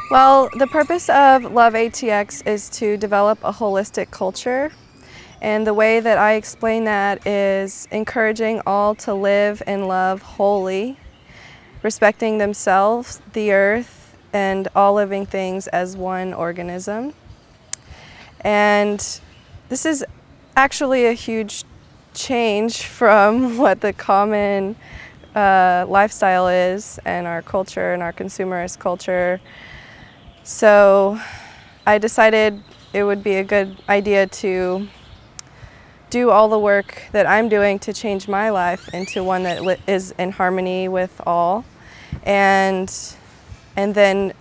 Well, the purpose of Love ATX is to develop a holistic culture, and the way that I explain that is encouraging all to live and love wholly, respecting themselves, the earth, and all living things as one organism. And this is actually a huge change from what the common lifestyle is and our culture and our consumerist culture. So I decided it would be a good idea to do all the work that I'm doing to change my life into one that is in harmony with all, and then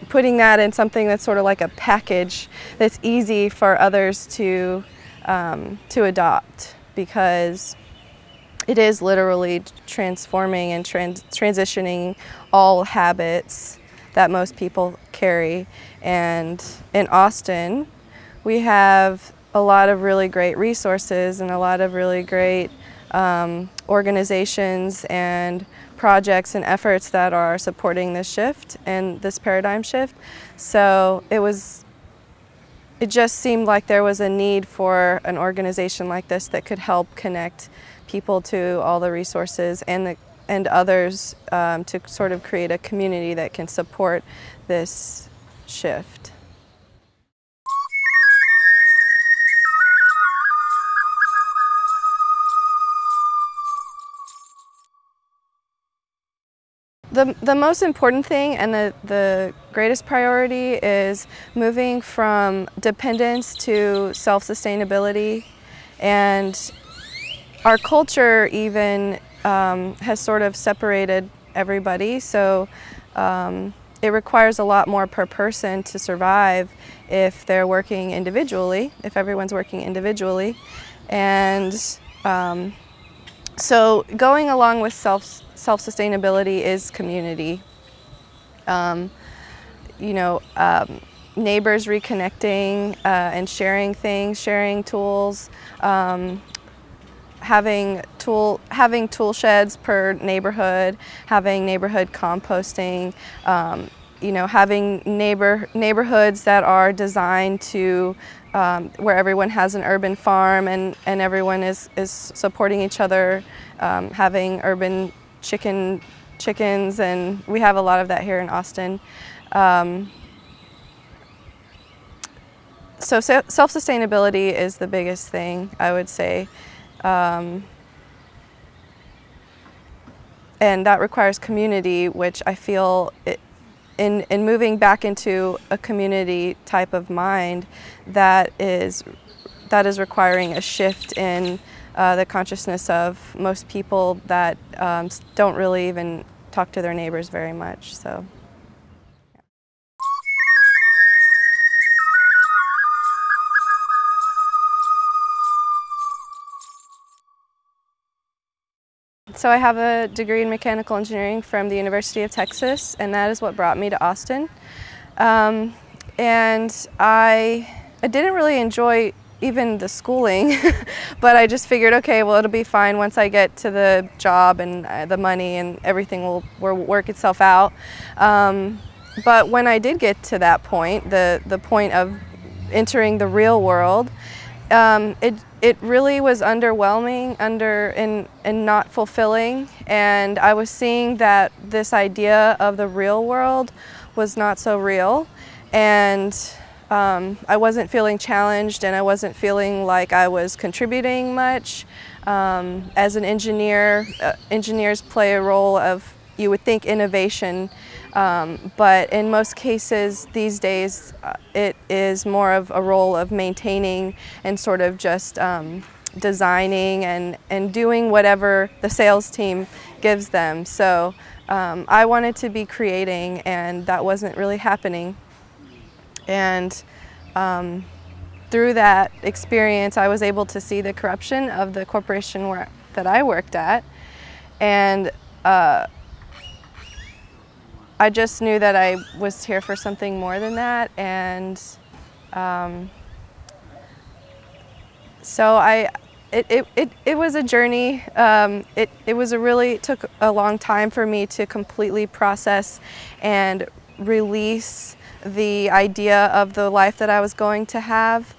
putting that in something that's sort of like a package that's easy for others to adopt, because it is literally transforming and transitioning all habits that most people carry. And in Austin, we have a lot of really great resources and a lot of really great organizations and projects and efforts that are supporting this shift and this paradigm shift. So it just seemed like there was a need for an organization like this that could help connect people to all the resources and others to sort of create a community that can support this shift. The most important thing and the greatest priority is moving from dependence to self-sustainability. And our culture even has sort of separated everybody, so it requires a lot more per person to survive if they're working individually, if everyone's working individually. And so going along with self-sustainability is community. Neighbors reconnecting and sharing things, sharing tools, having tool sheds per neighborhood, having neighborhood composting, having neighborhoods that are designed to where everyone has an urban farm and everyone is supporting each other, having urban chickens, and we have a lot of that here in Austin. So self-sustainability is the biggest thing, I would say. And that requires community, which I feel in moving back into a community type of mind, that is requiring a shift in the consciousness of most people that don't really even talk to their neighbors very much. So. So I have a degree in mechanical engineering from the University of Texas, and that is what brought me to Austin. And I didn't really enjoy even the schooling, but I just figured, okay, well, it'll be fine once I get to the job and the money and everything will work itself out. But when I did get to that point, the point of entering the real world, it really was underwhelming and not fulfilling, and I was seeing that this idea of the real world was not so real, and I wasn't feeling challenged, and I wasn't feeling like I was contributing much. As an engineer, engineers play a role of, you would think, innovation, but in most cases these days it is more of a role of maintaining and sort of just designing and doing whatever the sales team gives them. So I wanted to be creating, and that wasn't really happening. And through that experience I was able to see the corruption of the corporation that I worked at, and I just knew that I was here for something more than that, and so it was a journey. It took a long time for me to completely process and release the idea of the life that I was going to have.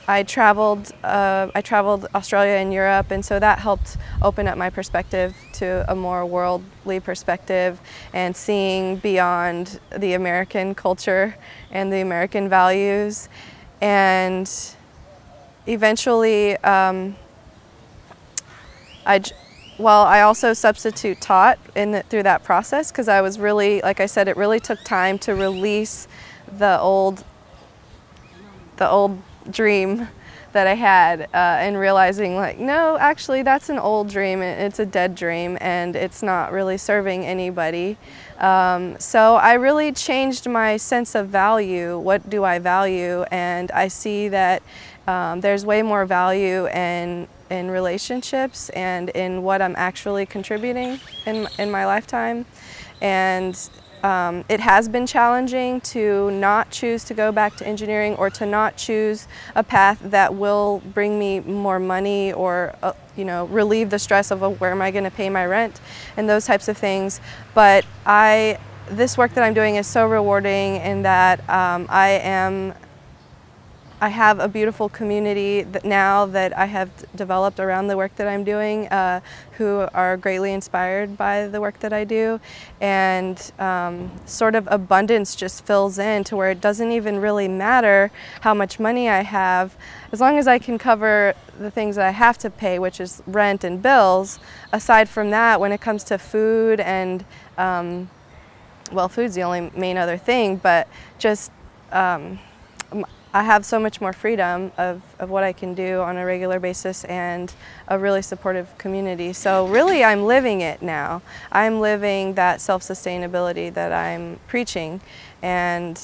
I traveled Australia and Europe, and so that helped open up my perspective to a more worldly perspective and seeing beyond the American culture and the American values. And eventually, I also substitute taught through that process, because I was really, like I said, it really took time to release the old dream that I had, and realizing, like, no, actually that's an old dream, it's a dead dream, and it's not really serving anybody. So I really changed my sense of value. What do I value? And I see that there's way more value in relationships and in what I'm actually contributing in my lifetime. And it has been challenging to not choose to go back to engineering, or to not choose a path that will bring me more money, or relieve the stress of where am I going to pay my rent and those types of things. But this work that I'm doing is so rewarding in that I have a beautiful community now that I have developed around the work that I'm doing, who are greatly inspired by the work that I do, and sort of abundance just fills in to where it doesn't even really matter how much money I have, as long as I can cover the things that I have to pay, which is rent and bills. Aside from that, when it comes to food and, well, food's the only main other thing, but just I have so much more freedom of what I can do on a regular basis, and a really supportive community. So really, I'm living it now. I'm living that self-sustainability that I'm preaching, and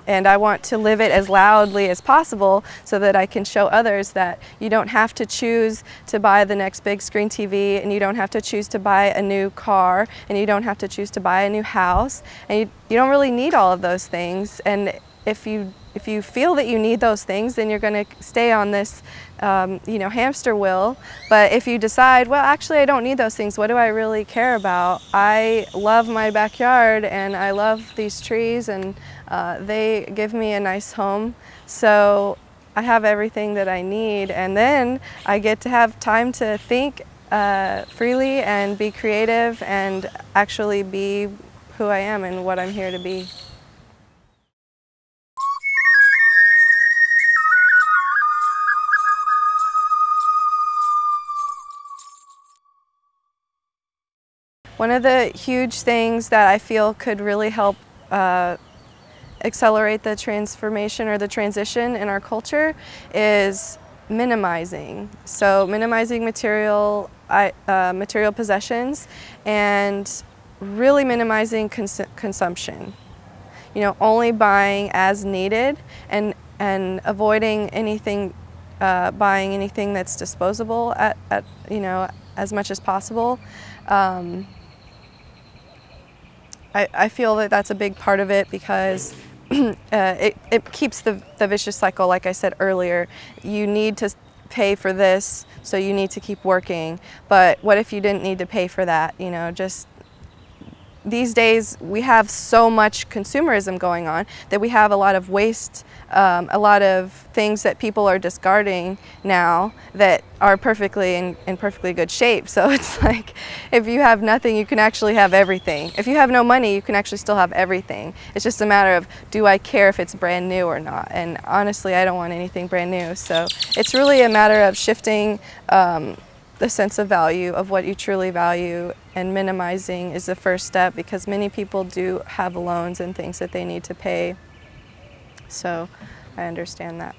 and I want to live it as loudly as possible so that I can show others that you don't have to choose to buy the next big screen TV, and you don't have to choose to buy a new car, and you don't have to choose to buy a new house, and you don't really need all of those things. And if you feel that you need those things, then you're going to stay on this hamster wheel. But if you decide, well, actually I don't need those things, what do I really care about? I love my backyard, and I love these trees, and they give me a nice home. So I have everything that I need, and then I get to have time to think freely and be creative and actually be who I am and what I'm here to be. One of the huge things that I feel could really help accelerate the transformation or the transition in our culture is minimizing. So minimizing material possessions, and really minimizing consumption. Only buying as needed, and avoiding anything, buying anything that's disposable at as much as possible. I feel that that's a big part of it, because it keeps the vicious cycle. Like I said earlier, you need to pay for this, so you need to keep working. But what if you didn't need to pay for that? Just these days we have so much consumerism going on that we have a lot of waste, a lot of things that people are discarding now that are perfectly in perfectly good shape. So it's like, if you have nothing, you can actually have everything. If you have no money, you can actually still have everything. It's just a matter of, do I care if it's brand new or not? And honestly, I don't want anything brand new. So it's really a matter of shifting the sense of value of what you truly value, and minimizing is the first step, because many people do have loans and things that they need to pay. So I understand that.